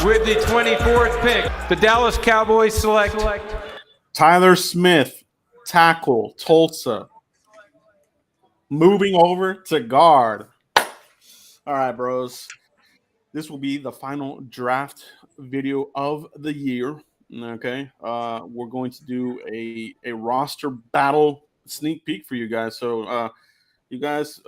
With the 24th pick, the Dallas Cowboys select Tyler Smith, tackle, Tulsa. Moving over to guard. All right, bros. This will be the final draft video of the year. Okay. We're going to do a roster battle sneak peek for you guys. So you guys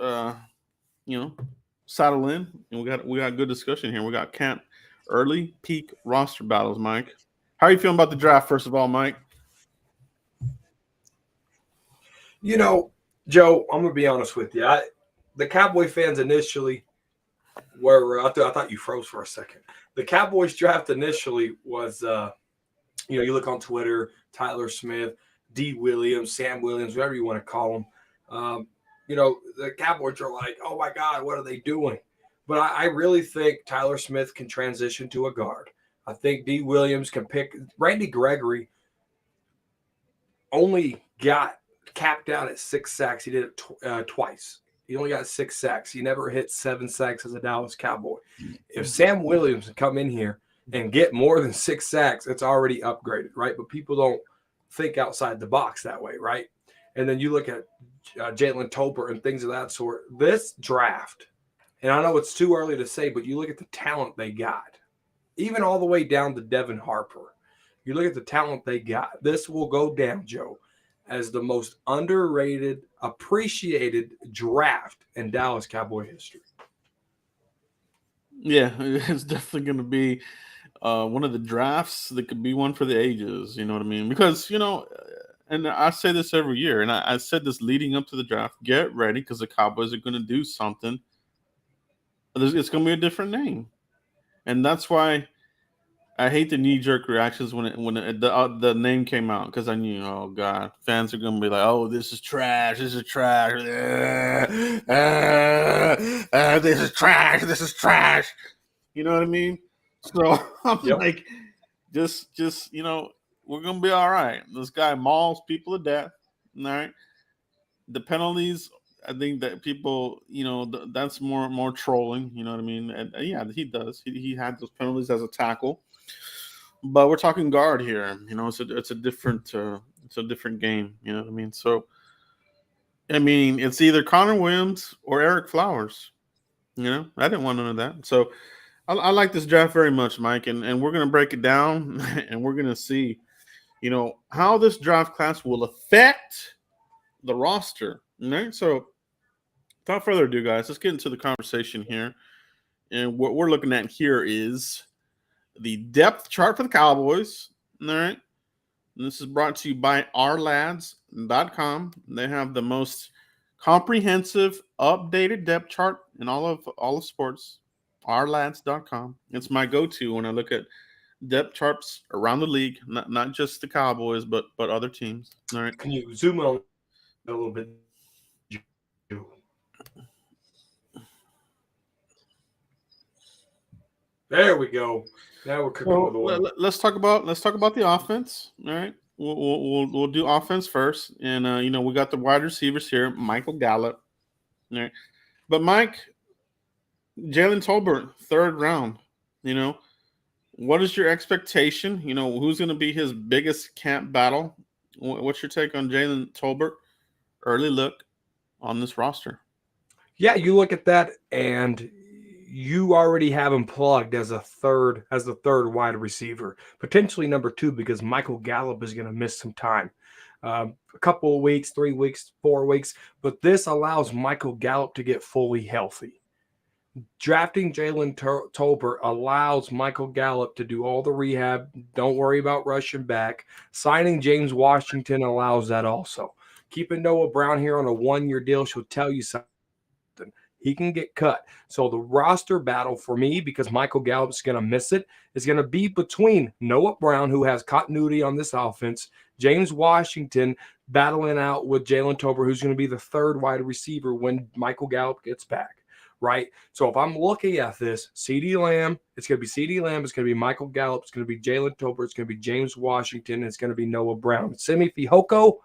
saddle in, and we got good discussion here. We got camp early peak roster battles, Mike. How are you feeling about the draft, first of all, Mike? Joe, I'm gonna be honest with you. The Cowboy fans initially were. I thought you froze for a second. The Cowboys draft initially was, you look on Twitter, Tyler Smith, D. Williams, Sam Williams, whatever you want to call them. The Cowboys are like, oh my God, what are they doing? But I really think Tyler Smith can transition to a guard. I think D. Williams can pick. Randy Gregory only got capped out at 6 sacks. He did it twice. He only got 6 sacks. He never hit 7 sacks as a Dallas Cowboy. If Sam Williams can come in here and get more than 6 sacks, it's already upgraded, right? But people don't think outside the box that way, right? And then you look at Jalen Tolbert and things of that sort. This draft, and I know it's too early to say, but you look at the talent they got, even all the way down to Devin Harper. You look at the talent they got. This will go down, Joe, as the most underrated, appreciated draft in Dallas Cowboy history. Yeah, it's definitely going to be one of the drafts that could be one for the ages. You know what I mean? Because, and I say this every year, and I said this leading up to the draft, get ready because the Cowboys are going to do something. It's going to be a different name. And that's why I hate the knee-jerk reactions when the name came out, because I knew, oh God, fans are gonna be like, oh, this is trash, this is trash, this is trash, this is trash. You know what I mean? So I'm like, just we're gonna be all right. This guy mauls people to death. All right. The penalties, I think that people, that's more trolling. You know what I mean? And yeah, he does. He had those penalties as a tackle. But we're talking guard here. It's a different game. You know what I mean? So, I mean, it's either Connor Williams or Eric Flowers. I didn't want none of that. So, I like this draft very much, Mike, and we're gonna break it down, and we're gonna see, how this draft class will affect the roster. All right. So, without further ado, guys, let's get into the conversation here. And what we're looking at here is the depth chart for the Cowboys. All right. And this is brought to you by ourlads.com. They have the most comprehensive, updated depth chart in all of sports. Ourlads.com. It's my go-to when I look at depth charts around the league, not just the Cowboys, but other teams. All right. Can you zoom on a little bit? There we go. Now we're cooking with oil. Let's talk about the offense. All right, we'll do offense first, and we got the wide receivers here, Michael Gallup. All right, but Mike, Jalen Tolbert, 3rd round. What is your expectation? Who's going to be his biggest camp battle? What's your take on Jalen Tolbert? Early look on this roster. Yeah, you look at that and you already have him plugged as the third wide receiver, potentially number 2, because Michael Gallup is going to miss some time, a couple of weeks, 3 weeks, 4 weeks. But this allows Michael Gallup to get fully healthy. Drafting Jalen Tolbert allows Michael Gallup to do all the rehab. Don't worry about rushing back. Signing James Washington allows that also. Keeping Noah Brown here on a 1-year deal should tell you something. He can get cut. So the roster battle for me, because Michael Gallup's going to miss it, is going to be between Noah Brown, who has continuity on this offense, James Washington battling out with Jalen Tolbert, who's going to be the 3rd wide receiver when Michael Gallup gets back, right? So if I'm looking at this, CeeDee Lamb, it's going to be CeeDee Lamb, it's going to be Michael Gallup, it's going to be Jalen Tolbert, it's going to be James Washington, it's going to be Noah Brown. Simi Fehoko,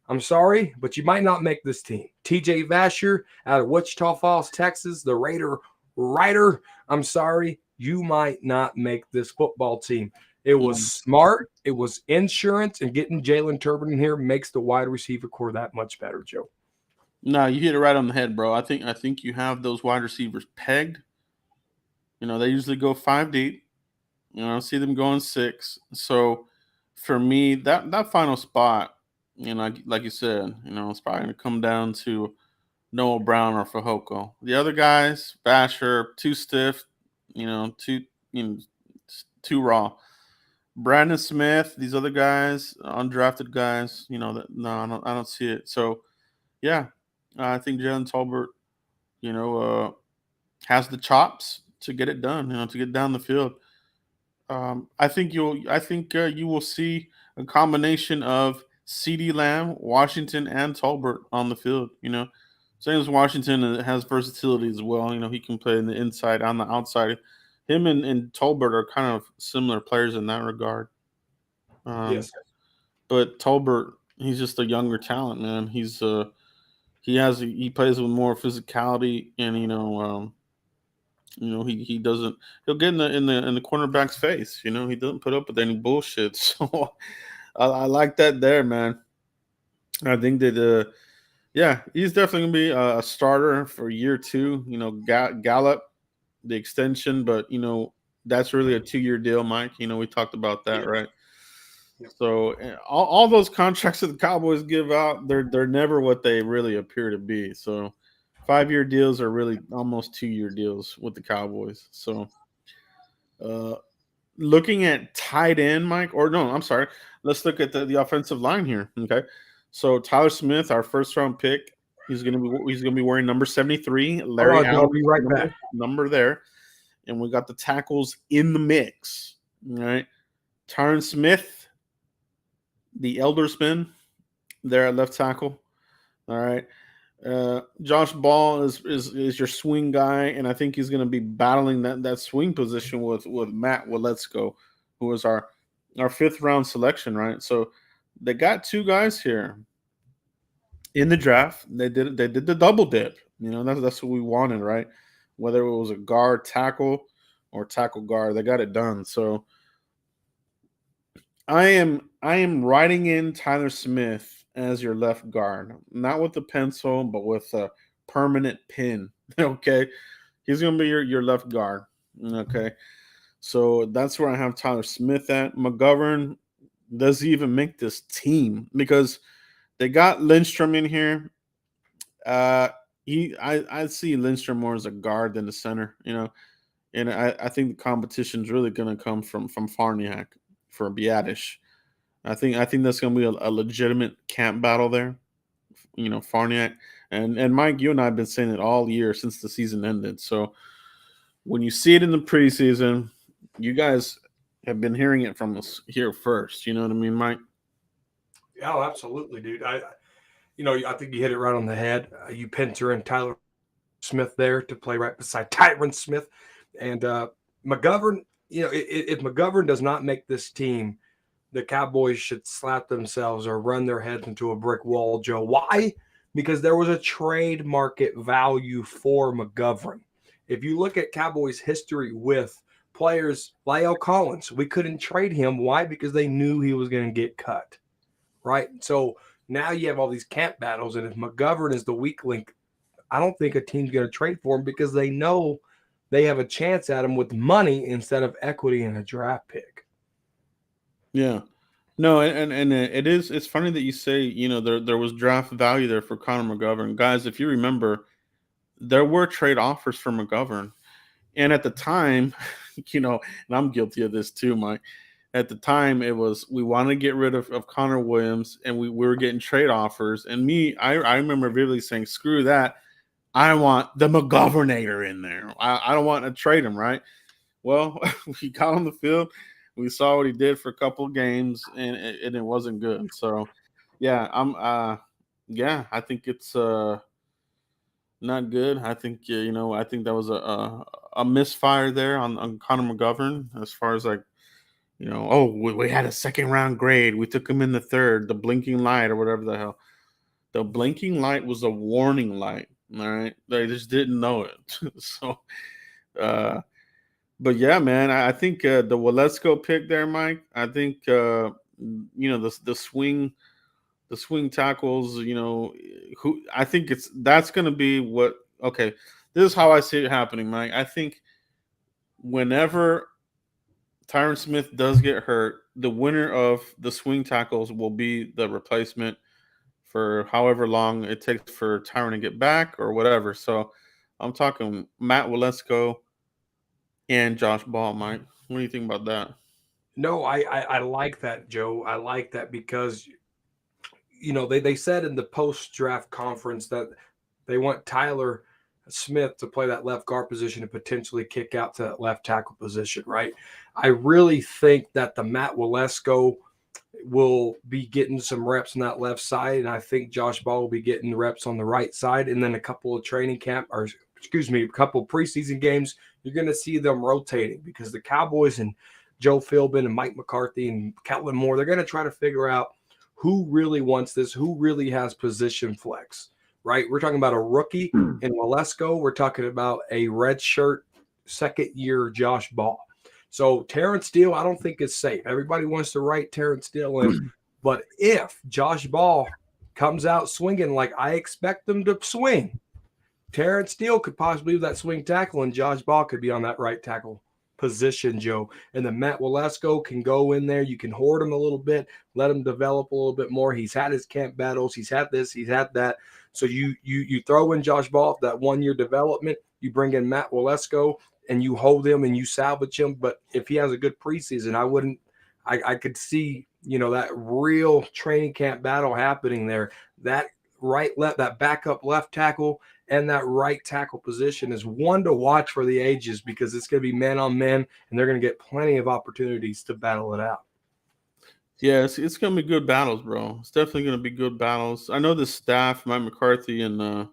I'm sorry, but you might not make this team. TJ Vasher out of Wichita Falls, Texas, the Raider writer. I'm sorry, you might not make this football team. It was smart. It was insurance, and getting Jalen Turbin in here makes the wide receiver core that much better, Joe. No, you hit it right on the head, bro. I think you have those wide receivers pegged. They usually go 5 deep. I see them going 6. So for me, that final spot, like you said, it's probably going to come down to Noah Brown or Fehoko. The other guys, Basher, too stiff, too too raw. Brandon Smith, these other guys, undrafted guys, I don't see it. So yeah, I think Jalen Tolbert, has the chops to get it done, to get down the field. I think you will see a combination of CeeDee Lamb, Washington, and Tolbert on the field. Same as Washington has versatility as well. He can play in the inside, on the outside. Him and Tolbert are kind of similar players in that regard. Yes. But Tolbert, he's just a younger talent, man. He plays with more physicality, and he doesn't. He'll get in the cornerback's face. He doesn't put up with any bullshit. So I like that there, man. I think that he's definitely gonna be a starter for year 2. Gallup, the extension, but that's really a 2-year deal, Mike. We talked about that, right? Yep. So all those contracts that the Cowboys give out, they're never what they really appear to be. So 5-year deals are really almost 2-year deals with the Cowboys. So looking at tight end, Mike, or no, I'm sorry. Let's look at the offensive line here. Okay. So Tyler Smith, our first round pick, he's gonna be wearing number 73. Larry Allen, I'll be right back. Number there. And we got the tackles in the mix. All right. Tyron Smith, the elder spin there at left tackle. All right. Josh Ball is your swing guy, and I think he's going to be battling that swing position with Matt Waletzko, who was our 5th round selection, right? So they got 2 guys here in the draft. They did the double dip. That's what we wanted, right? Whether it was a guard tackle or tackle guard, they got it done. So I am writing in Tyler Smith as your left guard, not with a pencil, but with a permanent pin. Okay, he's gonna be your left guard. Okay, so that's where I have Tyler Smith at. McGovern, does he even make this team? Because they got Lindstrom in here. I see Lindstrom more as a guard than a center. And I think the competition is really gonna come from Farniak for Biadish. I think that's going to be a legitimate camp battle there. Farniak and Mike, you and I have been saying it all year since the season ended. So when you see it in the preseason, you guys have been hearing it from us here first. You know what I mean, Mike? Oh, absolutely, dude. I think you hit it right on the head. You pincer in Tyler Smith there to play right beside Tyron Smith, and McGovern. If McGovern does not make this team, the Cowboys should slap themselves or run their heads into a brick wall, Joe. Why? Because there was a trade market value for McGovern. If you look at Cowboys history with players, La'el Collins, we couldn't trade him. Why? Because they knew he was going to get cut, right? So now you have all these camp battles, and if McGovern is the weak link, I don't think a team's going to trade for him because they know they have a chance at him with money instead of equity in a draft pick. Yeah. No, and it's funny that you say, there was draft value there for Connor McGovern. Guys, if you remember, there were trade offers for McGovern. And at the time, and I'm guilty of this too, Mike. At the time, it was we wanted to get rid of Connor Williams, and we were getting trade offers. And I remember vividly saying, screw that. I want the McGovernator in there. I don't want to trade him, right? Well, we got on the field. We saw what he did for a couple of games, and it wasn't good. So, yeah, I think it's not good. I think I think that was a misfire there on Connor McGovern as far as we had a 2nd round grade. We took him in the 3rd, the blinking light or whatever the hell. The blinking light was a warning light. All right, they just didn't know it. So, But yeah, man, I think the Waletzko pick there, Mike. I think the swing tackles. Who I think that's going to be what. Okay, this is how I see it happening, Mike. I think whenever Tyron Smith does get hurt, the winner of the swing tackles will be the replacement for however long it takes for Tyron to get back or whatever. So I'm talking Matt Waletzko and Josh Ball, Mike. What do you think about that? No, I like that, Joe. I like that because they said in the post draft conference that they want Tyler Smith to play that left guard position and potentially kick out to that left tackle position, right? I really think that the Matt Waletzko will be getting some reps on that left side, and I think Josh Ball will be getting reps on the right side, and then a couple of a couple of preseason games, you're going to see them rotating because the Cowboys and Joe Philbin and Mike McCarthy and Kellen Moore, they're going to try to figure out who really wants this, who really has position flex, right? We're talking about a rookie in Waletzko. We're talking about a red shirt second-year Josh Ball. So Terrence Steele, I don't think is safe. Everybody wants to write Terrence Steele in. But if Josh Ball comes out swinging like I expect them to swing, Terrence Steele could possibly be that swing tackle, and Josh Ball could be on that right tackle position, Joe. And then Matt Waletzko can go in there. You can hoard him a little bit, let him develop a little bit more. He's had his camp battles. He's had this. He's had that. So you throw in Josh Ball, that 1 year development. You bring in Matt Waletzko, and you hold him and you salvage him. But if he has a good preseason, I could see, that real training camp battle happening there. That that backup left tackle and that right tackle position is one to watch for the ages because it's going to be man on man and they're going to get plenty of opportunities to battle it out. Yeah, it's going to be good battles, bro. It's definitely going to be good battles. I know the staff, Mike McCarthy and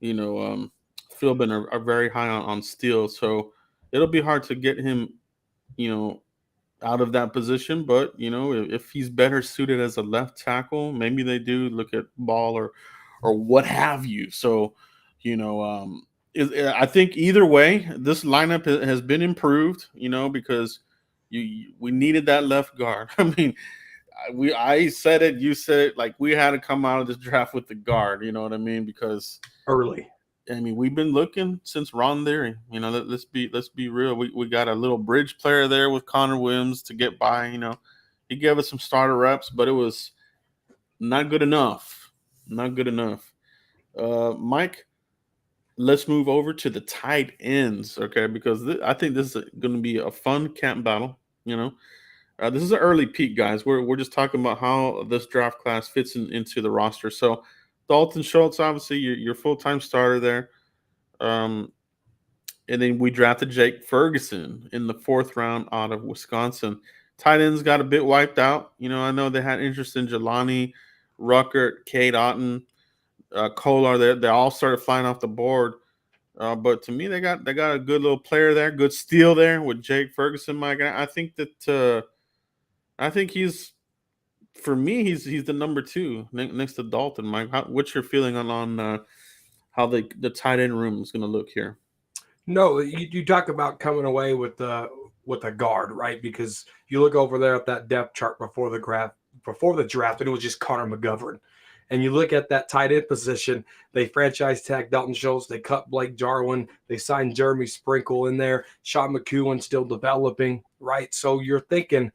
Philbin are very high on Steele, so it'll be hard to get him, out of that position. But if he's better suited as a left tackle, maybe they do look at Ball or what have you. So, I think either way, this lineup has been improved. Because we needed that left guard. I mean, I said it, you said it. Like we had to come out of this draft with the guard. You know what I mean? Because early. I mean, we've been looking since Ron Leary. Let's be real. We got a little bridge player there with Connor Williams to get by. He gave us some starter reps, but it was not good enough. Not good enough. Mike, let's move over to the tight ends, okay? Because I think this is going to be a fun camp battle. This is an early peek, guys. We're just talking about how this draft class fits into the roster. So Dalton Schultz, obviously, your full-time starter there. And then we drafted Jake Ferguson in the 4th round out of Wisconsin. Tight ends got a bit wiped out. I know they had interest in Jelani, Ruckert, Cade Otton, Kolar. They all started flying off the board. But to me, they got a good little player there, good steal there with Jake Ferguson. Mike, I think that he's. For me, he's the number 2 next to Dalton. Mike, what's your feeling on how the tight end room is going to look here? No, you talk about coming away with a guard, right? Because you look over there at that depth chart before the draft, and it was just Connor McGovern. And you look at that tight end position, they franchise tag Dalton Schultz, they cut Blake Jarwin, they signed Jeremy Sprinkle in there, Sean McEwen still developing, right? So you're thinking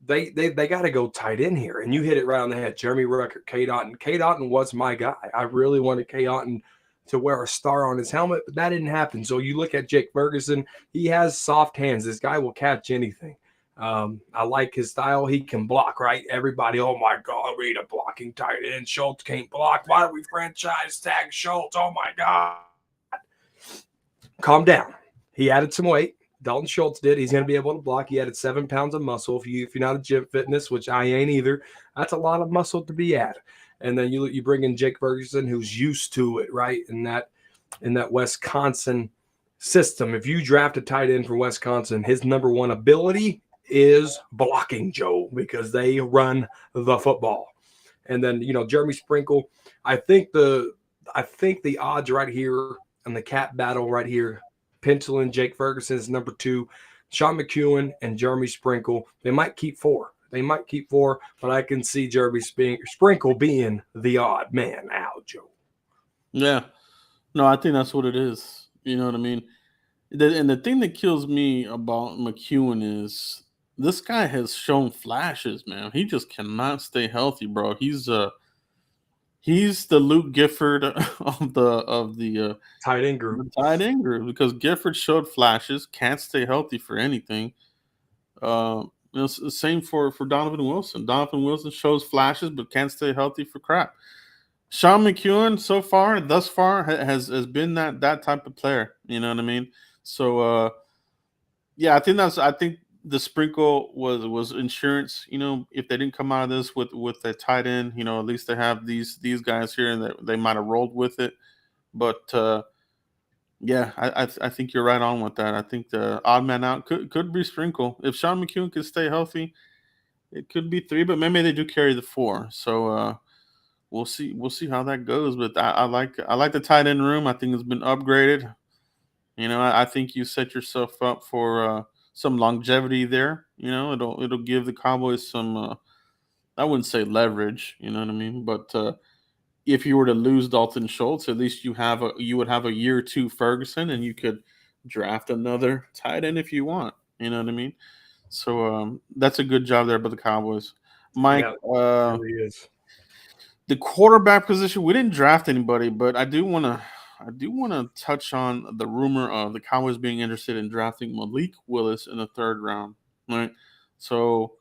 they got to go tight end here. And you hit it right on the head. Jeremy Ruckert, Cade Otton. Cade Otton was my guy. I really wanted Cade Otton to wear a star on his helmet, but that didn't happen. So you look at Jake Ferguson, he has soft hands. This guy will catch anything. I like his style. He can block, right? Everybody, oh my God, we need a blocking tight end. Schultz can't block. Why do we franchise tag Schultz? Oh my God. Calm down. He added some weight. Dalton Schultz did. He's going to be able to block. He added 7 pounds of muscle. If you're not a gym fitness, which I ain't either, that's a lot of muscle to be at. And then you bring in Jake Ferguson, who's used to it, right? In that Wisconsin system. If you draft a tight end from Wisconsin, his number 1 ability is blocking, Joe, because they run the football. And then Jeremy Sprinkle. I think the odds right here and the cap battle right here pencil in Jake Ferguson as number 2, Sean McEwen and Jeremy Sprinkle. They might keep 4. But I can see Jeremy Sprinkle being the odd man out, Joe. Yeah. No, I think that's what it is. You know what I mean? And the thing that kills me about McEwen is this guy has shown flashes, man. He just cannot stay healthy, bro. He's the Luke Gifford of the tight end group. The tight end group, because Gifford showed flashes, can't stay healthy for anything. Same for Donovan Wilson. Donovan Wilson shows flashes but can't stay healthy for crap. Sean McEwen thus far has been that type of player. You know what I mean? So yeah, I think the Sprinkle was insurance. You know, if they didn't come out of this with a tight end, you know, at least they have these guys here, and they might have rolled with it. But yeah, I think you're right on with that. I think the odd man out could be Sprinkle. If Sean McEwen could stay healthy, it could be 3, but maybe they do carry the 4. So we'll see how that goes. But I like the tight end room. I think it's been upgraded. You know, I think you set yourself up for some longevity there. You know, it'll give the Cowboys some I wouldn't say leverage, you know what I mean? But if you were to lose Dalton Schultz, at least you would have a year 2 Ferguson, and you could draft another tight end if you want. You know what I mean? So that's a good job there by the Cowboys. Mike, yeah, it really is. The quarterback position, we didn't draft anybody, but I do want to touch on the rumor of the Cowboys being interested in drafting Malik Willis in the 3rd round. Right? So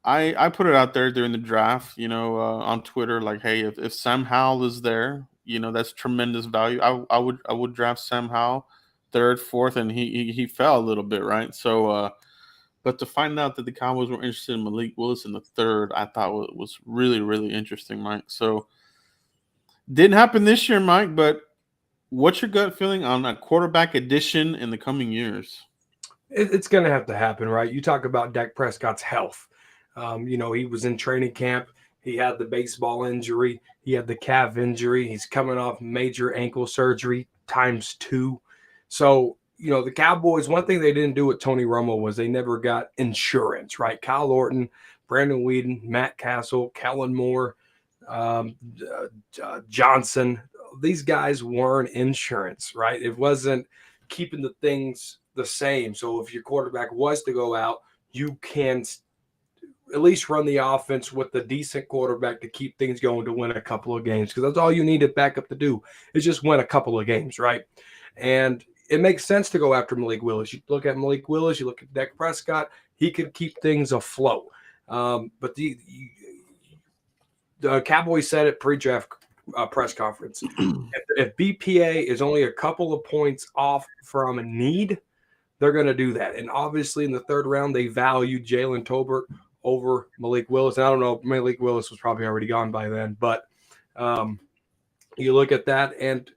I put it out there during the draft, you know, on Twitter, like, hey, if Sam Howell is there, you know, that's tremendous value. I would draft Sam Howell 3rd, 4th, and he fell a little bit, right? So but to find out that the Cowboys were interested in Malik Willis in the 3rd, I thought was really, really interesting, Mike. So didn't happen this year, Mike, but what's your gut feeling on a quarterback addition in the coming years? It's going to have to happen, right? You talk about Dak Prescott's health. You know, he was in training camp. He had the baseball injury. He had the calf injury. He's coming off major ankle surgery ×2. So, you know, the Cowboys, one thing they didn't do with Tony Romo was they never got insurance, right? Kyle Orton, Brandon Weeden, Matt Castle, Kellen Moore, Johnson. These guys weren't insurance, right? It wasn't keeping the things the same. So if your quarterback was to go out, you can at least run the offense with a decent quarterback to keep things going to win a couple of games, because that's all you need a backup to do is just win a couple of games, right? And it makes sense to go after Malik Willis. You look at Malik Willis, you look at Dak Prescott, he could keep things afloat. But the Cowboys said at pre-draft press conference, if BPA is only a couple of points off from a need, they're going to do that. And obviously in the 3rd round, they valued Jalen Tolbert over Malik Willis. And I don't know, Malik Willis was probably already gone by then, but you look at that and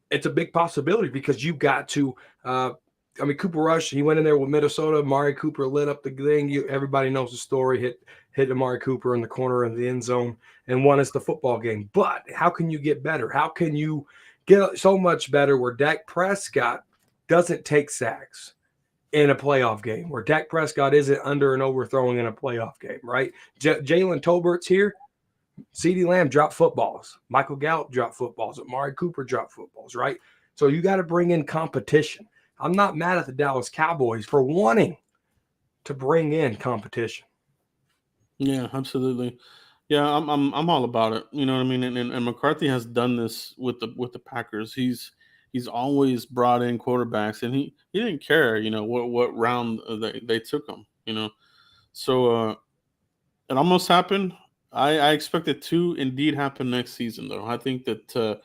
it's a big possibility, because you got to Cooper Rush, he went in there with Minnesota. Amari Cooper lit up the thing. Everybody knows the story. Hit Amari Cooper in the corner of the end zone and won us the football game. But how can you get better? How can you get so much better where Dak Prescott doesn't take sacks in a playoff game, where Dak Prescott isn't under and overthrowing in a playoff game, right? Jalen Tolbert's here. CeeDee Lamb dropped footballs. Michael Gallup dropped footballs. Amari Cooper dropped footballs, right? So you got to bring in competition. I'm not mad at the Dallas Cowboys for wanting to bring in competition. Yeah, absolutely. Yeah, I'm all about it. You know what I mean? And McCarthy has done this with the Packers. He's always brought in quarterbacks, and he didn't care, you know, what round they took him, you know. So it almost happened. I expect it to indeed happen next season, though. I think that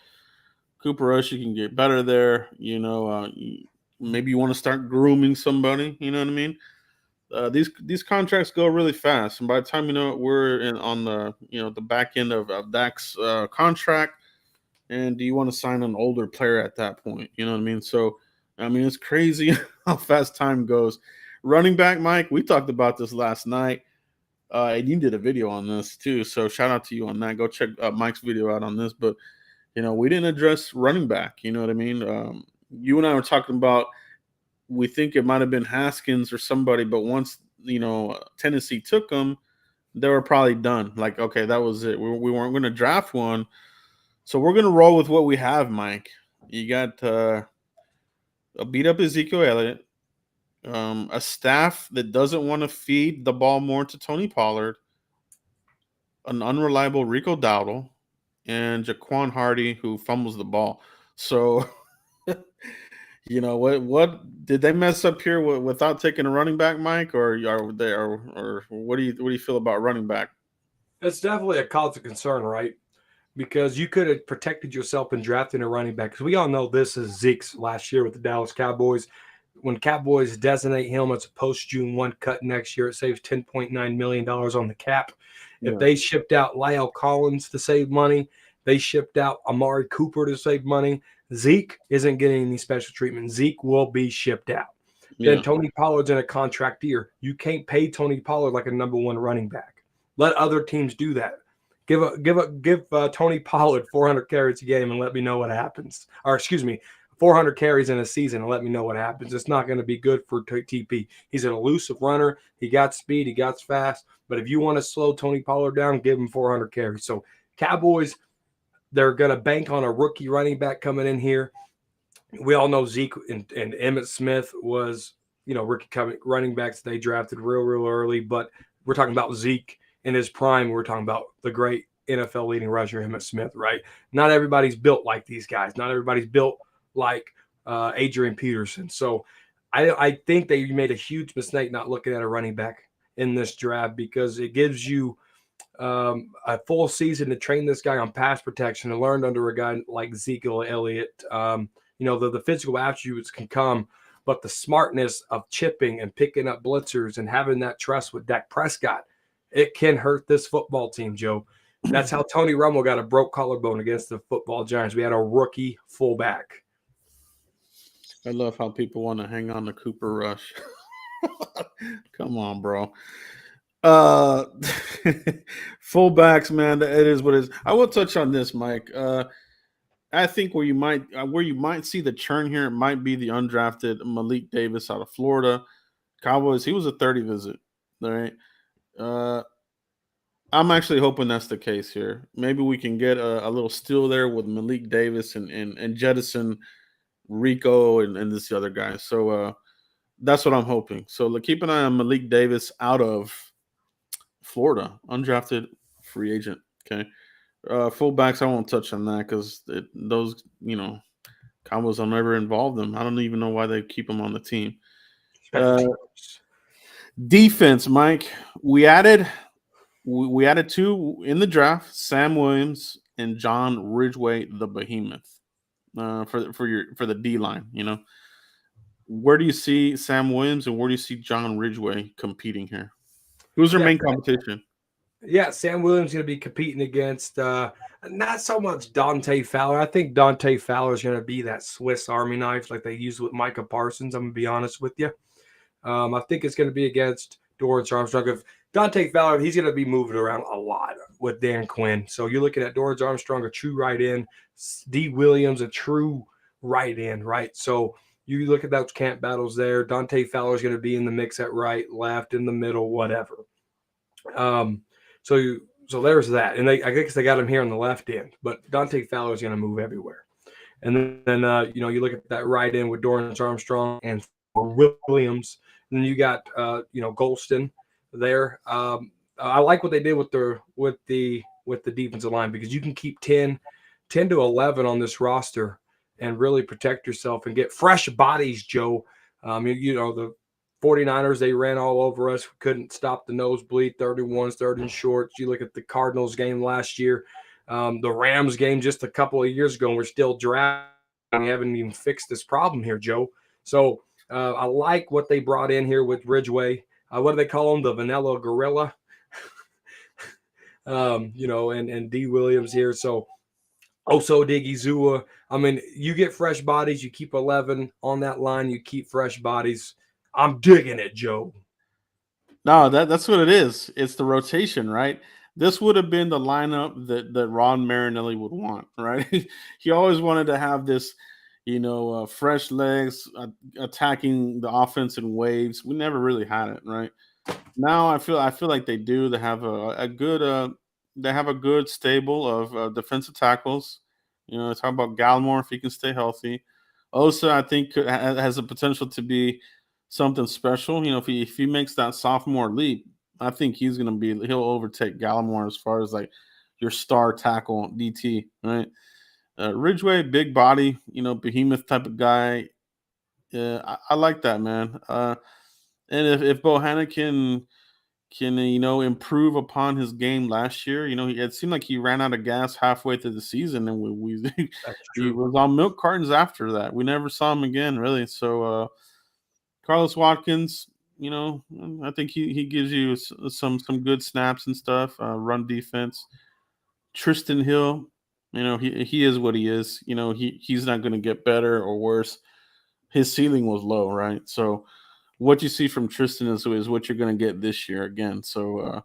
Cooper Rush, you can get better there. You know, maybe you want to start grooming somebody. You know what I mean? These contracts go really fast, and by the time you know it, we're on the the back end of Dak's contract. And do you want to sign an older player at that point? You know what I mean? So, I mean, it's crazy how fast time goes. Running back, Mike, we talked about this last night. And you did a video on this too. So shout out to you on that. Go check Mike's video out on this. But, you know, we didn't address running back. You know what I mean? you and I were talking about, we think it might have been Haskins or somebody, but once Tennessee took them, they were probably done. Like, okay, that was it. We weren't going to draft one, so we're going to roll with what we have, Mike. You got a beat up Ezekiel Elliott, a staff that doesn't want to feed the ball more to Tony Pollard, an unreliable Rico Dowdle, and Jaquan Hardy, who fumbles the ball. So, what did they mess up here without taking a running back, Mike? Or are they, or what do you feel about running back? It's definitely a cause of concern, right? Because you could have protected yourself in drafting a running back. Because we all know this is Zeke's last year with the Dallas Cowboys. When Cowboys designate him as a post-June 1 cut next year, it saves $10.9 million on the cap. If they shipped out Lyle Collins to save money, they shipped out Amari Cooper to save money, Zeke isn't getting any special treatment. Zeke will be shipped out. Yeah. Then Tony Pollard's in a contract year. You can't pay Tony Pollard like a number one running back. Let other teams do that. Give Tony Pollard 400 carries a game and let me know what happens. Or 400 carries in a season and let me know what happens. It's not going to be good for TP. He's an elusive runner. He got speed. He got fast. But if you want to slow Tony Pollard down, give him 400 carries. So Cowboys, they're going to bank on a rookie running back coming in here. We all know Zeke and Emmitt Smith was, rookie running backs they drafted real early. But we're talking about Zeke in his prime. We're talking about the great NFL leading rusher, Emmitt Smith, right? Not everybody's built like these guys. Not everybody's built like Adrian Peterson. So I think they made a huge mistake not looking at a running back in this draft, because it gives you a full season to train this guy on pass protection and learn under a guy like Ezekiel Elliott. The physical attributes can come, but the smartness of chipping and picking up blitzers and having that trust with Dak Prescott, it can hurt this football team, Joe. That's how Tony Romo got a broke collarbone against the football Giants. We had a rookie fullback. I love how people want to hang on to Cooper Rush. Come on, bro. Fullbacks, man, it is what it is. I will touch on this, Mike. I think where you might see the churn here, it might be the undrafted Malik Davis out of Florida. Cowboys, he was a 30 visit. All right. I'm actually hoping that's the case here. Maybe we can get a little steal there with Malik Davis and jettison Rico and this other guy. So that's what I'm hoping. So keep an eye on Malik Davis out of Florida, undrafted free agent. Okay. Fullbacks, I won't touch on that because those, Cowboys, I'll never involve them. I don't even know why they keep them on the team. Defense, Mike. We added two in the draft: Sam Williams and John Ridgeway, the Behemoth, for the D line. Where do you see Sam Williams and where do you see John Ridgeway competing here? Who's their main competition? Yeah, Sam Williams going to be competing against not so much Dante Fowler. I think Dante Fowler is going to be that Swiss Army knife like they used with Micah Parsons. I'm going to be honest with you. I think it's going to be against Dorrance Armstrong. If Dante Fowler, he's going to be moving around a lot with Dan Quinn. So you're looking at Dorrance Armstrong, a true right end, D. Williams, a true right end, right? So you look at those camp battles there. Dante Fowler is going to be in the mix at right, left, in the middle, whatever. So there's that. And I guess they got him here on the left end, but Dante Fowler is going to move everywhere. And then you look at that right end with Dorrance Armstrong and Williams. And then you got Golston there. I like what they did with the defensive line, because you can keep 10 to 11 on this roster and really protect yourself and get fresh bodies, Joe. The 49ers, they ran all over us. We couldn't stop the nosebleed, 31s, third and shorts. You look at the Cardinals game last year, the Rams game just a couple of years ago, and we're still drafting. We haven't even fixed this problem here, Joe. So I like what they brought in here with Ridgeway. What do they call him? The Vanilla Gorilla. And D. Williams here. So Oso Digizua. I mean, you get fresh bodies. You keep 11 on that line. You keep fresh bodies. I'm digging it, Joe. No, that's what it is. It's the rotation, right? This would have been the lineup that Ron Marinelli would want, right? He always wanted to have this, fresh legs attacking the offense in waves. We never really had it, right? Now I feel like they do. They have a good stable of defensive tackles. Talk about Gallimore if he can stay healthy. Osa, I think, has the potential to be something special. If he makes that sophomore leap, I think he'll overtake Gallimore as far as like your star tackle DT, right? Ridgeway, big body, behemoth type of guy. Yeah, I like that, man. And if Bohanna can improve upon his game last year, it seemed like he ran out of gas halfway through the season, and we That's he true. was on milk cartons after that. We never saw him again, really. So Carlos Watkins, I think he gives you some good snaps and stuff. Run defense. Tristan Hill, he is what he is. He's not going to get better or worse. His ceiling was low, right? So what you see from Tristan is what you're going to get this year again. So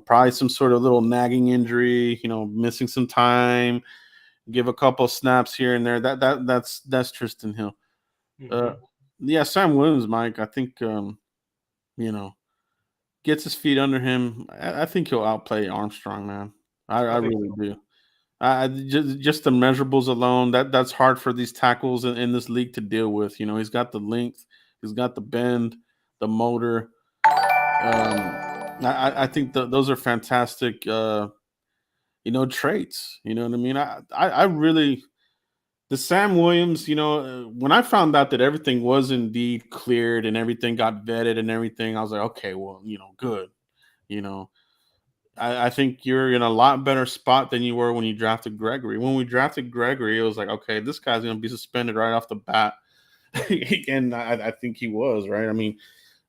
probably some sort of little nagging injury, missing some time, give a couple snaps here and there. That's Tristan Hill. Yeah, Sam Williams, Mike. I think gets his feet under him. I think he'll outplay Armstrong, man. I really do. Just the measurables alone, that's hard for these tackles in this league to deal with. He's got the length, he's got the bend, the motor. I think those are fantastic, traits. You know what I mean? I really the Sam Williams. When I found out that everything was indeed cleared and everything got vetted and everything, I was like, okay, well, good. You know, I think you're in a lot better spot than you were when you drafted Gregory. When we drafted Gregory, it was like, okay, this guy's going to be suspended right off the bat. And I think he was, right? I mean,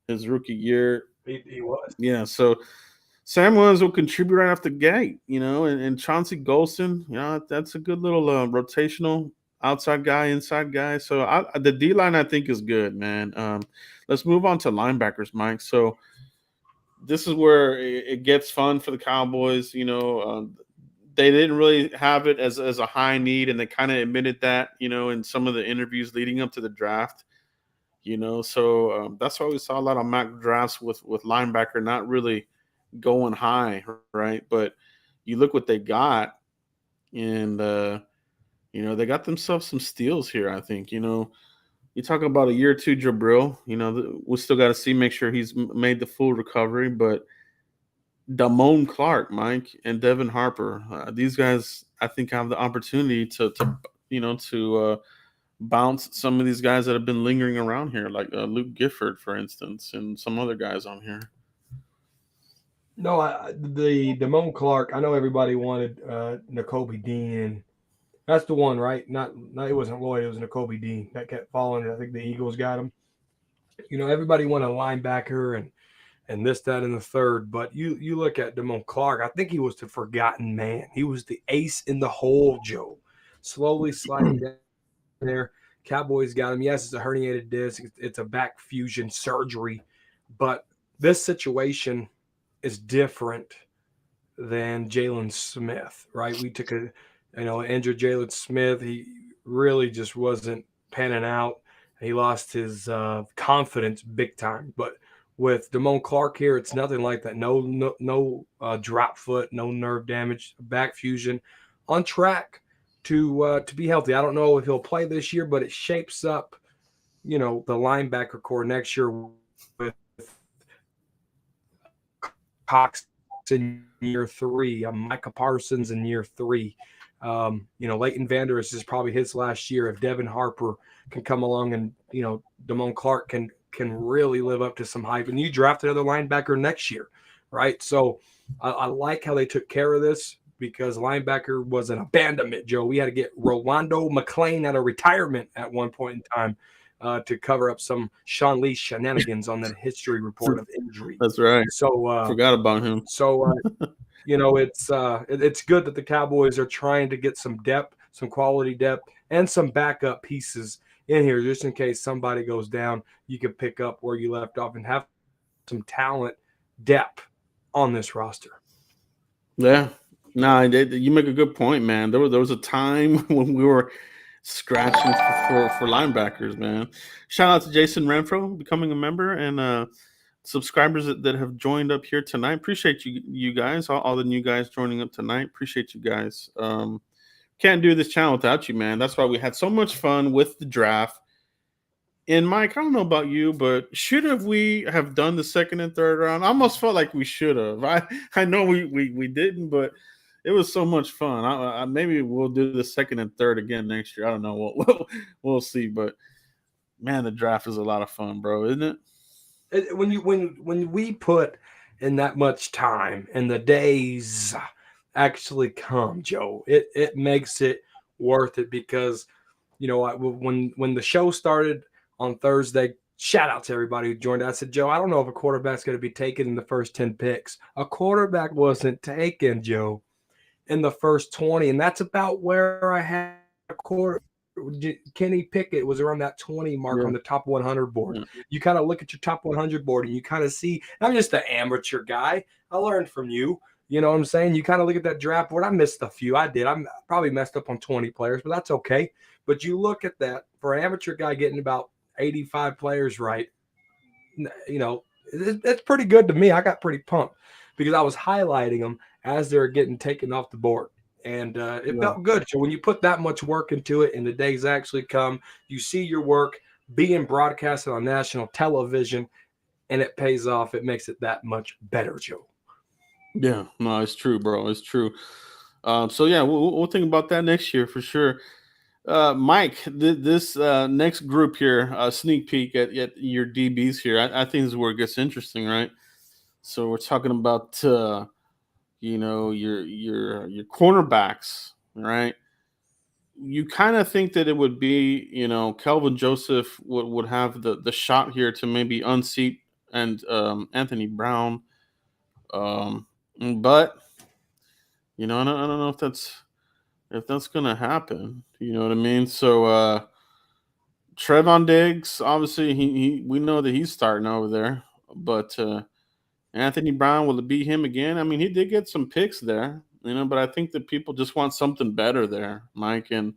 his rookie year. He was. Yeah, so Sam Williams will contribute right off the gate, and Chauncey Golston, that's a good little rotational outside guy, inside guy. So the D-line, I think, is good, man. Let's move on to linebackers, Mike. So this is where it gets fun for the Cowboys. They didn't really have it as a high need, and they kind of admitted that, in some of the interviews leading up to the draft. So that's why we saw a lot of mock drafts with linebacker not really going high, right? But you look what they got, and they got themselves some steals here. I think you talk about a year or two, Jabril. We still got to make sure he's made the full recovery. But Damone Clark, Mike, and Devin Harper, these guys, I think, have the opportunity to bounce some of these guys that have been lingering around here, like Luke Gifford, for instance, and some other guys on here. No, the Damone Clark. I know everybody wanted Nakobe Dean. That's the one, right? Not it wasn't Lloyd. It was Nakobe Dean that kept falling. I think the Eagles got him. Everybody wanted a linebacker and this, that, and the third. But you look at Damone Clark. I think he was the forgotten man. He was the ace in the hole, Joe. Slowly sliding down there. Cowboys got him. Yes, it's a herniated disc. It's a back fusion surgery. But this situation is different than Jalen Smith, right? We took injured Jalen Smith. He really just wasn't panning out. He lost his confidence big time. But with Damone Clark here, it's nothing like that. No drop foot, no nerve damage, back fusion, on track to be healthy. I don't know if he'll play this year, but it shapes up, the linebacker core next year with Cox in year 3, Micah Parsons in year 3. Leighton Vander Esch is probably his last year. If Devin Harper can come along and, Damone Clark can really live up to some hype. And you draft another linebacker next year, right? So I like how they took care of this because linebacker was an abandonment, Joe. We had to get Rolando McClain out of retirement at one point in time to cover up some Sean Lee shenanigans on that history report of injury. That's right. So forgot about him. So it's good that the Cowboys are trying to get some depth, some quality depth, and some backup pieces in here just in case somebody goes down. You can pick up where you left off and have some talent depth on this roster. Yeah. No, you make a good point, man. There was a time when we were scratching for linebackers, man. Shout out to Jason Renfro becoming a member and subscribers that have joined up here tonight. Appreciate you guys, all the new guys joining up tonight. Appreciate you guys. Can't do this channel without you, man. That's why we had so much fun with the draft. And Mike, I don't know about you, but should we have done the second and third round? I almost felt like we should have. I know we didn't, but it was so much fun. Maybe we'll do the second and third again next year. I don't know. We'll see. But man, the draft is a lot of fun, bro, isn't it? When we put in that much time and the days actually come, Joe, it makes it worth it because when the show started on Thursday, shout out to everybody who joined. I said, Joe, I don't know if a quarterback's going to be taken in the first 10 picks. A quarterback wasn't taken, Joe, in the first 20, and that's about where I had a quarter. Kenny Pickett was around that 20 mark on the top 100 board. Yeah. You kind of look at your top 100 board and you kind of see, I'm just an amateur guy. I learned from you. You know what I'm saying? You kind of look at that draft board. I missed a few. I did. I probably messed up on 20 players, but that's okay. But you look at that for an amateur guy getting about 85 players right, it's pretty good to me. I got pretty pumped because I was highlighting them as they're getting taken off the board. And it felt good. So when you put that much work into it and the days actually come, you see your work being broadcasted on national television and it pays off. It makes it that much better, Joe. Yeah, no, it's true, bro. It's true. So yeah, we'll think about that next year for sure. Mike, this next group here, sneak peek at your DBs here. I think this is where it gets interesting, right? So we're talking about your cornerbacks, right? You kind of think that it would be, Kelvin Joseph would have the shot here to maybe unseat and Anthony Brown. But I don't know if that's gonna happen. You know what I mean? So Trevon Diggs, obviously we know that he's starting over there, but Anthony Brown, will it be him again? I mean, he did get some picks there, but I think that people just want something better there, Mike. And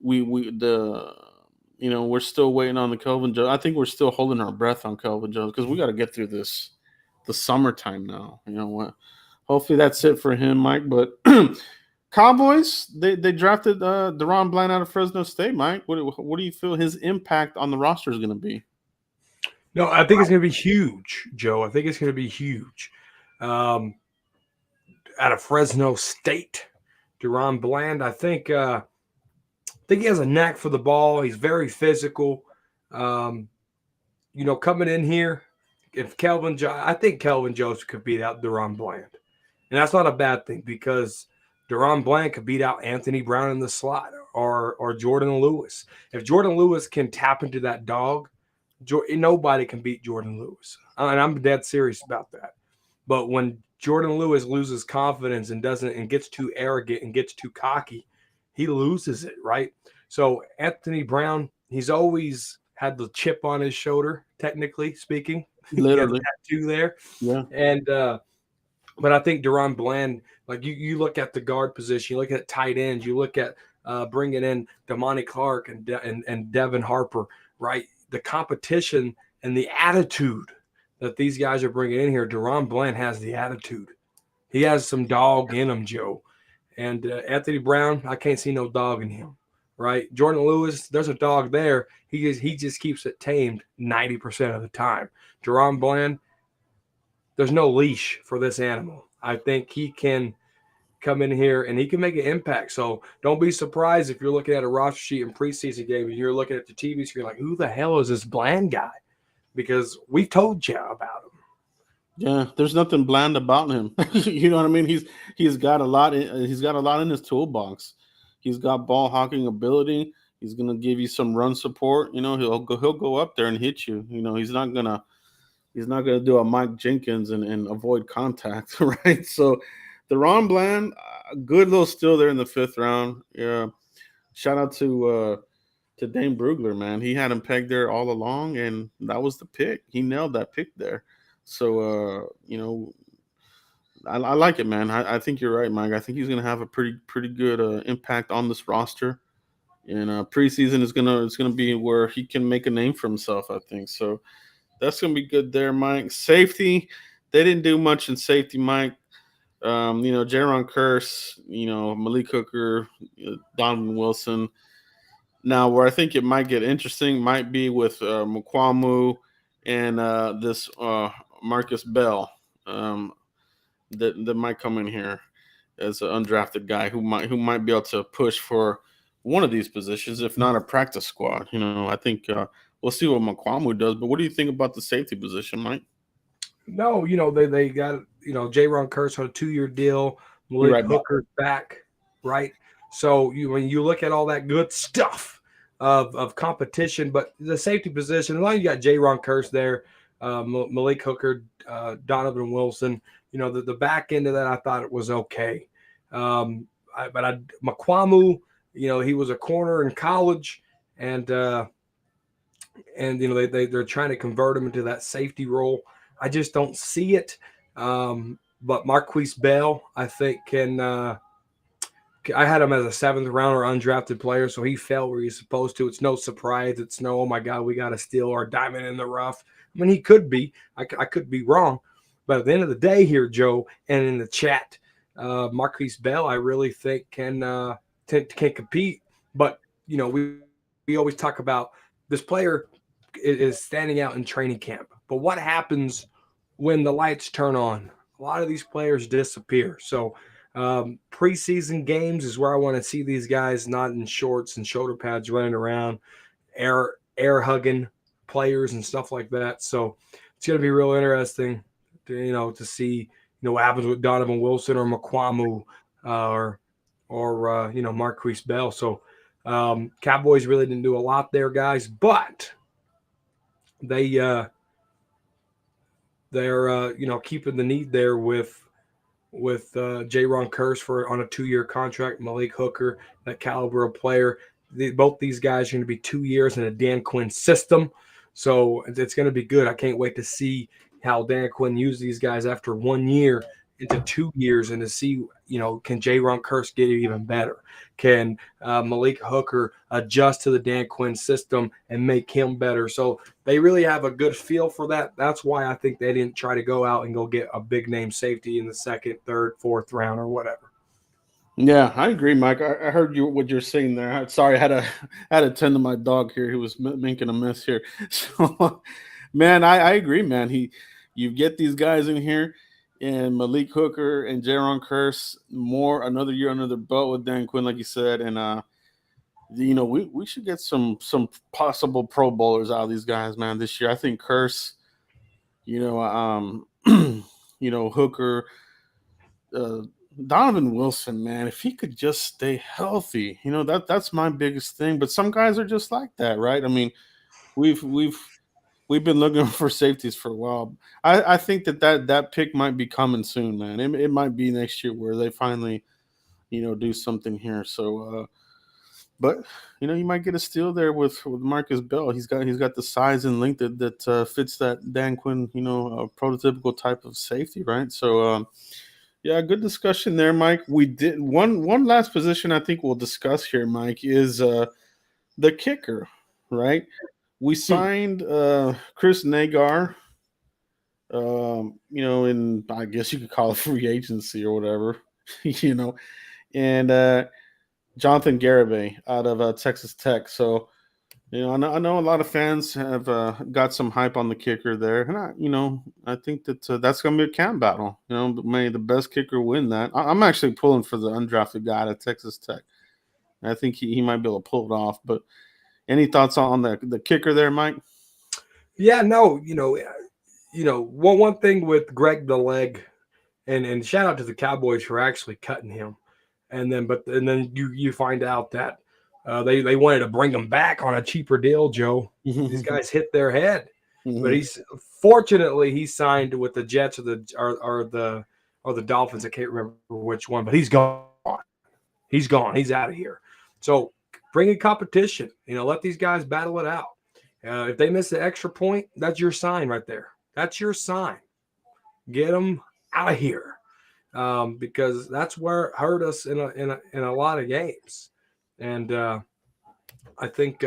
we're still waiting on the Kelvin Jones. I think we're still holding our breath on Kelvin Jones because we got to get through the summertime now. You know what? Hopefully that's it for him, Mike. But Cowboys, they drafted Deron Bland out of Fresno State, Mike. What do you feel his impact on the roster is going to be? No, I think it's going to be huge, Joe. I think it's going to be huge. Out of Fresno State, Deron Bland, I think he has a knack for the ball. He's very physical. Coming in here, I think Kelvin Joseph could beat out Deron Bland. And that's not a bad thing because Deron Bland could beat out Anthony Brown in the slot or Jordan Lewis. If Jordan Lewis can tap into that dog, nobody can beat Jordan Lewis. And I'm dead serious about that. But when Jordan Lewis loses confidence and gets too arrogant and gets too cocky, he loses it, right? So Anthony Brown, he's always had the chip on his shoulder, technically speaking. Literally. He has a tattoo there. Yeah. And but I think Deron Bland, like you look at the guard position, you look at tight ends, you look at bringing in Damani Clark and Devin Harper, right? The competition and the attitude that these guys are bringing in here, Deron Bland has the attitude. He has some dog in him, Joe. And Anthony Brown, I can't see no dog in him, right? Jordan Lewis, there's a dog there. He just keeps it tamed 90% of the time. Deron Bland, there's no leash for this animal. I think he can come in here and he can make an impact. So don't be surprised if you're looking at a roster sheet in preseason game and you're looking at the TV screen like, who the hell is this Bland guy? Because we told you about him. Yeah, there's nothing bland about him. You know what I mean? He's got a lot. He's got a lot in his toolbox. He's got ball hawking ability. He's gonna give you some run support. He'll go up there and hit you. He's not gonna do a Mike Jenkins and avoid contact, right? So Deron Bland, good little steal there in the 5th round. Yeah, shout out to Dane Brugler, man. He had him pegged there all along, and that was the pick. He nailed that pick there. So I like it, man. I think you're right, Mike. I think he's going to have a pretty good impact on this roster. And preseason is gonna be where he can make a name for himself, I think. So that's gonna be good there, Mike. Safety, they didn't do much in safety, Mike. Jaron Curse, Malik Hooker, Donovan Wilson. Now, where I think it might get interesting might be with Mukwamu and this Marcus Bell that might come in here as an undrafted guy who might be able to push for one of these positions, if not a practice squad. I think we'll see what Mukwamu does. But what do you think about the safety position, Mike? No, they got Jaron Curse on a 2-year deal. Malik Right Hooker's back, right? So when you look at all that good stuff of competition, but the safety position, as long as you got Jaron Curse there, Malik Hooker, Donovan Wilson, the back end of that, I thought it was okay. Mukwamu, he was a corner in college, and they're trying to convert him into that safety role. I just don't see it. But Marquise Bell, I think, can. I had him as a 7th rounder undrafted player, so he fell where he's supposed to. It's no surprise. It's no, oh my God, we got to steal our diamond in the rough. I mean, he could be. I could be wrong. But at the end of the day here, Joe, and in the chat, Marquise Bell, I really think can compete. But, we always talk about this player is standing out in training camp. But what happens when the lights turn on? A lot of these players disappear. So preseason games is where I want to see these guys not in shorts and shoulder pads running around, air hugging players and stuff like that. So it's going to be real interesting to see what happens with Donovan Wilson or Mukwamu or Marquise Bell. So Cowboys really didn't do a lot there, guys, but they're keeping the need there with Jaron Curse on a 2-year contract, Malik Hooker, that caliber of player. Both these guys are going to be 2 years in a Dan Quinn system, so it's going to be good. I can't wait to see how Dan Quinn uses these guys after 1 year into 2 years, and to see, can Jaron Curse get it even better? Can Malik Hooker adjust to the Dan Quinn system and make him better? So they really have a good feel for that. That's why I think they didn't try to go out and go get a big name safety in the 2nd, 3rd, 4th round or whatever. Yeah, I agree, Mike. I heard what you're saying there. Sorry, I had to tend to my dog here. He was making a mess here. So, man, I agree, man. You get these guys in here, and Malik Hooker and Jaron Curse, another year under their belt with Dan Quinn, like you said, and we should get some possible Pro Bowlers out of these guys, man, this year. I think Curse, Hooker, Donovan Wilson, man, if he could just stay healthy, that's my biggest thing. But some guys are just like that, right? I mean, we've been looking for safeties for a while. I think that pick might be coming soon, man. It might be next year where they finally, do something here. So, but you might get a steal there with Marcus Bell. He's got the size and length that fits that Dan Quinn, prototypical type of safety, right? So, yeah, good discussion there, Mike. We did one last position I think we'll discuss here, Mike, is the kicker, right? We signed Chris Nagar, in, I guess you could call it free agency or whatever, and Jonathan Garibay out of Texas Tech. So, I know a lot of fans have got some hype on the kicker there, and I think that that's going to be a camp battle. May the best kicker win that. I'm actually pulling for the undrafted guy out of Texas Tech. I think he might be able to pull it off. But any thoughts on the kicker there, Mike? Yeah, no, one thing with Greg the Leg, and shout out to the Cowboys for actually cutting him, and then you find out that they wanted to bring him back on a cheaper deal, Joe. These guys hit their head, but fortunately he signed with the Jets or the Dolphins. I can't remember which one, but he's gone. He's gone. He's out of here. So bring in competition. Let these guys battle it out. If they miss the extra point, that's your sign right there. That's your sign. Get them out of here, because that's where it hurt us in a lot of games. And I think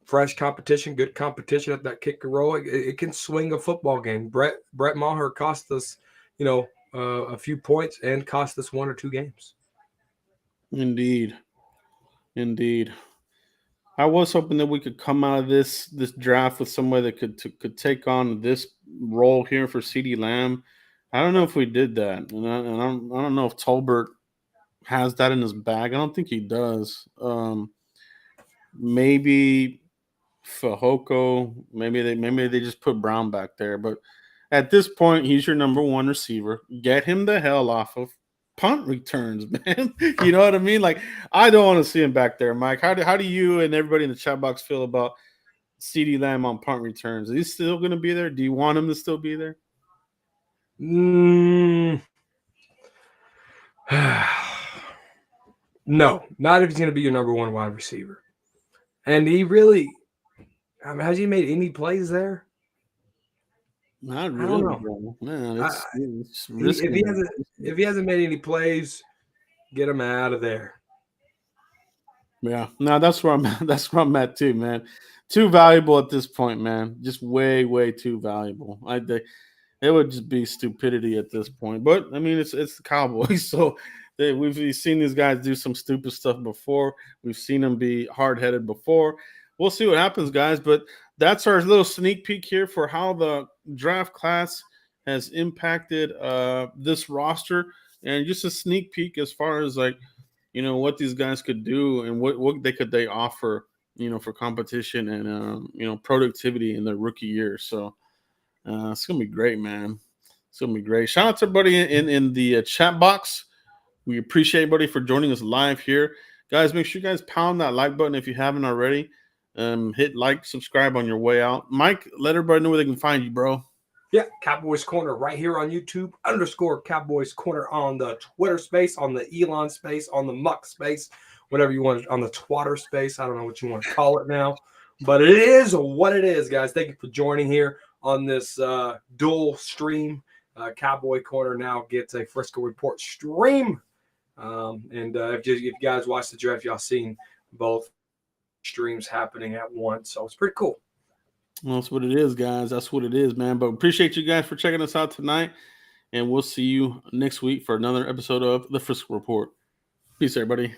fresh competition, good competition at that kicker role. It can swing a football game. Brett Maher cost us, a few points and cost us 1 or 2 games. Indeed. I was hoping that we could come out of this draft with somebody that could take on this role here for CeeDee Lamb. I don't know if we did that, and I don't know if Tolbert has that in his bag. I don't think he does. Maybe Fehoko. Maybe they just put Brown back there. But at this point, he's your number 1 receiver. Get him the hell off of punt returns, man. You know what I mean? Like, I don't want to see him back there, Mike. How do you and everybody in the chat box feel about CeeDee Lamb on punt returns? Is he still going to be there? Do you want him to still be there? No, not if he's going to be your number 1 wide receiver. And he really, has he made any plays there? Not really, bro. Man, if he hasn't made any plays, get him out of there. Yeah, no, that's where I'm at. That's where I'm at too, man. Too valuable at this point, man. Just way, way too valuable. It would just be stupidity at this point. But I mean, it's the Cowboys, so we've seen these guys do some stupid stuff before. We've seen them be hard-headed before. We'll see what happens, guys. But that's our little sneak peek here for how the draft class has impacted this roster, and just a sneak peek as far as what these guys could do and what they offer, for competition and productivity in their rookie year. So it's gonna be great, man. It's gonna be great. Shout out to everybody in the chat box. We appreciate everybody for joining us live here, guys. Make sure you guys pound that like button if you haven't already. Hit like, subscribe on your way out. Mike, let everybody know where they can find you, bro. Yeah, Cowboys Corner right here on YouTube, _Cowboys Corner on the Twitter space, on the Elon space, on the Muck space, whatever you want, on the Twatter space. I don't know what you want to call it now, but it is what it is, guys. Thank you for joining here on this dual stream. Cowboy Corner now gets a Frisco Report stream. If you guys watch the draft, y'all seen both streams happening at once. So it's pretty cool. Well, that's what it is, guys. That's what it is, man. But appreciate you guys for checking us out tonight. And we'll see you next week for another episode of the Frisco Report. Peace, everybody.